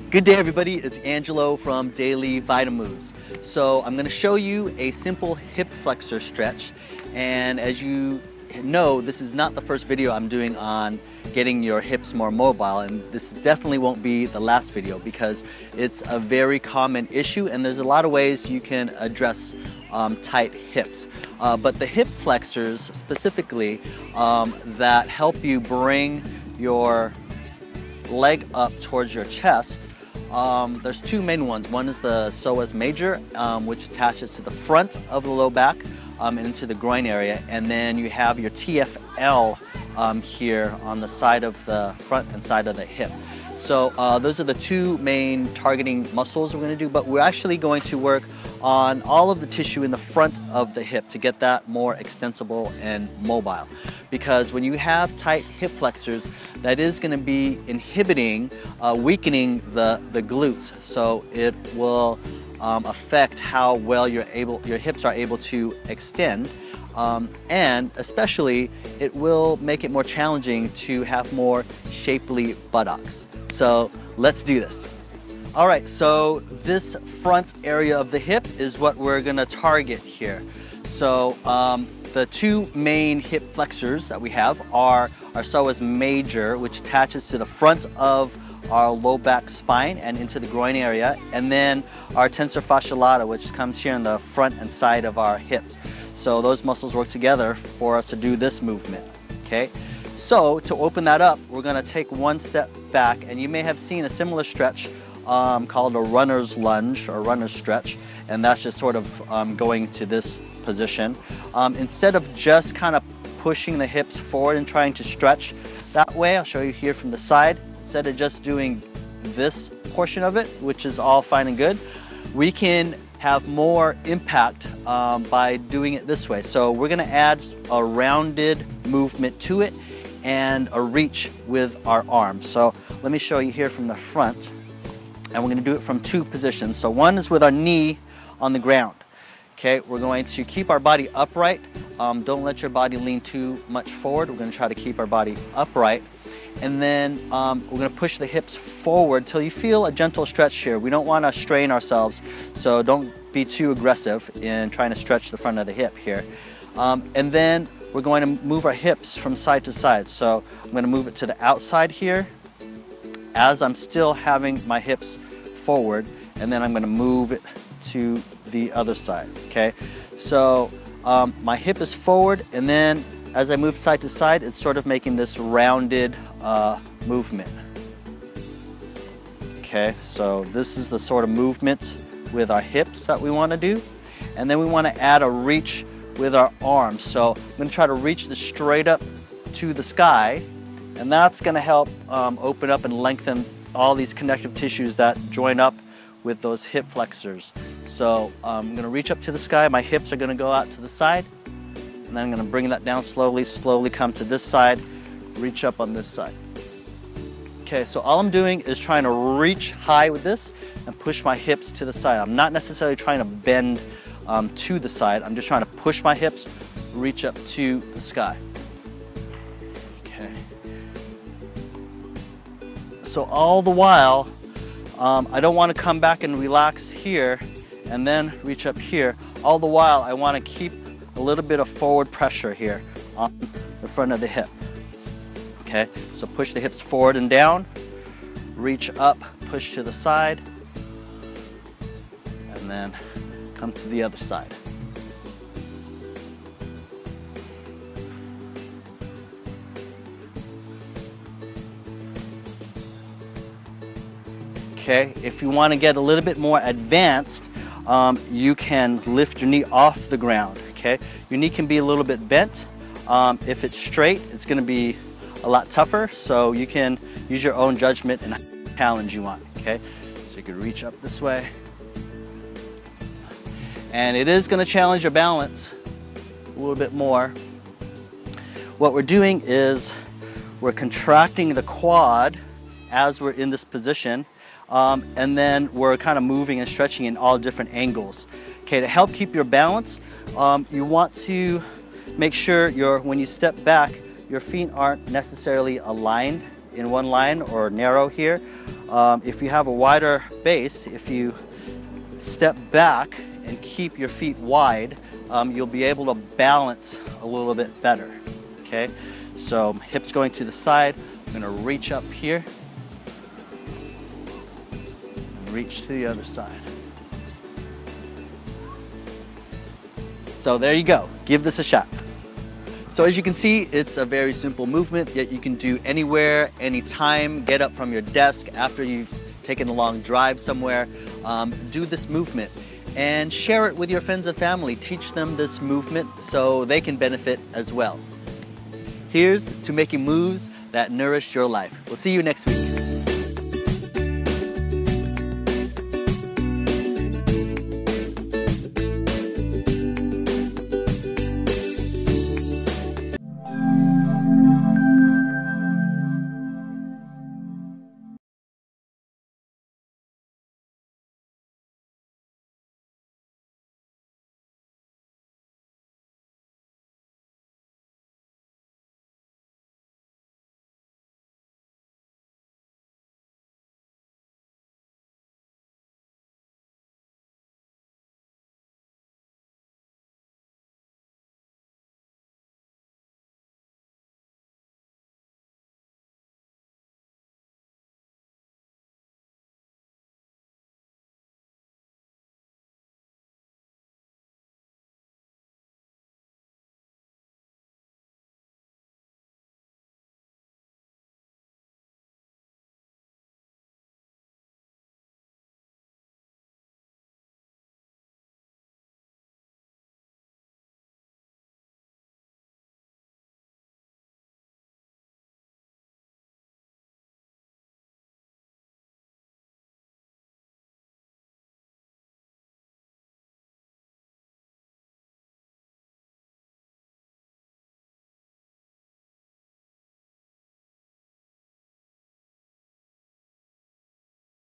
Good day everybody, it's Angelo from Daily Vitamoves. So I'm going to show you a simple hip flexor stretch, and as you know, this is not the first video I'm doing on getting your hips more mobile, and this definitely won't be the last video because it's a very common issue and there's a lot of ways you can address tight hips. But the hip flexors specifically that help you bring your leg up towards your chest, there's two main ones. One is the psoas major, which attaches to the front of the low back and into the groin area, and then you have your TFL here on the side of the front and side of the hip. So those are the two main targeting muscles we're going to do, but we're actually going to work on all of the tissue in the front of the hip to get that more extensible and mobile. Because when you have tight hip flexors, that is going to be inhibiting, weakening the glutes. So it will affect how well your hips are able to extend. And especially, it will make it more challenging to have more shapely buttocks. So let's do this. All right, so this front area of the hip is what we're gonna target here. So the two main hip flexors that we have are our psoas major, which attaches to the front of our low back spine and into the groin area, and then our tensor fasciae latae, which comes here in the front and side of our hips. So those muscles work together for us to do this movement, okay? So to open that up, we're gonna take one step back, and you may have seen a similar stretch called a runner's lunge or runner's stretch, and that's just sort of going to this position. Instead of just kind of pushing the hips forward and trying to stretch that way, I'll show you here from the side, instead of just doing this portion of it, which is all fine and good, we can have more impact by doing it this way. So we're gonna add a rounded movement to it and a reach with our arms. So let me show you here from the front, and we're gonna do it from two positions. So one is with our knee on the ground. Okay, we're going to keep our body upright. Don't let your body lean too much forward. We're gonna try to keep our body upright. And then we're gonna push the hips forward till you feel a gentle stretch here. We don't wanna strain ourselves, so don't be too aggressive in trying to stretch the front of the hip here. And then we're going to move our hips from side to side. So I'm gonna move it to the outside here as I'm still having my hips forward, and then I'm gonna move it to the other side, okay? So my hip is forward, and then as I move side to side, it's sort of making this rounded movement. Okay, so this is the sort of movement with our hips that we want to do. And then we want to add a reach with our arms. So I'm going to try to reach this straight up to the sky, and that's going to help open up and lengthen all these connective tissues that join up with those hip flexors. So I'm going to reach up to the sky, my hips are going to go out to the side, and then I'm going to bring that down slowly, slowly come to this side, reach up on this side. Okay, so all I'm doing is trying to reach high with this and push my hips to the side. I'm not necessarily trying to bend to the side. I'm just trying to push my hips, reach up to the sky. Okay. So all the while, I don't want to come back and relax here and then reach up here. All the while, I want to keep a little bit of forward pressure here on the front of the hip. Okay, so push the hips forward and down, reach up, push to the side, and then come to the other side. Okay, if you want to get a little bit more advanced, you can lift your knee off the ground. Okay, your knee can be a little bit bent. If it's straight, it's going to be a lot tougher, so you can use your own judgment and challenge you want. Okay, so you can reach up this way, and it is going to challenge your balance a little bit more. What we're doing is we're contracting the quad as we're in this position, and then we're kind of moving and stretching in all different angles. Okay, to help keep your balance, you want to make sure when you step back, your feet aren't necessarily aligned in one line or narrow here. If you have a wider base, if you step back and keep your feet wide, you'll be able to balance a little bit better, okay? So hips going to the side, I'm gonna reach up here, and reach to the other side. So there you go, give this a shot. So as you can see, it's a very simple movement that you can do anywhere, anytime. Get up from your desk after you've taken a long drive somewhere. Do this movement and share it with your friends and family. Teach them this movement so they can benefit as well. Here's to making moves that nourish your life. We'll see you next week.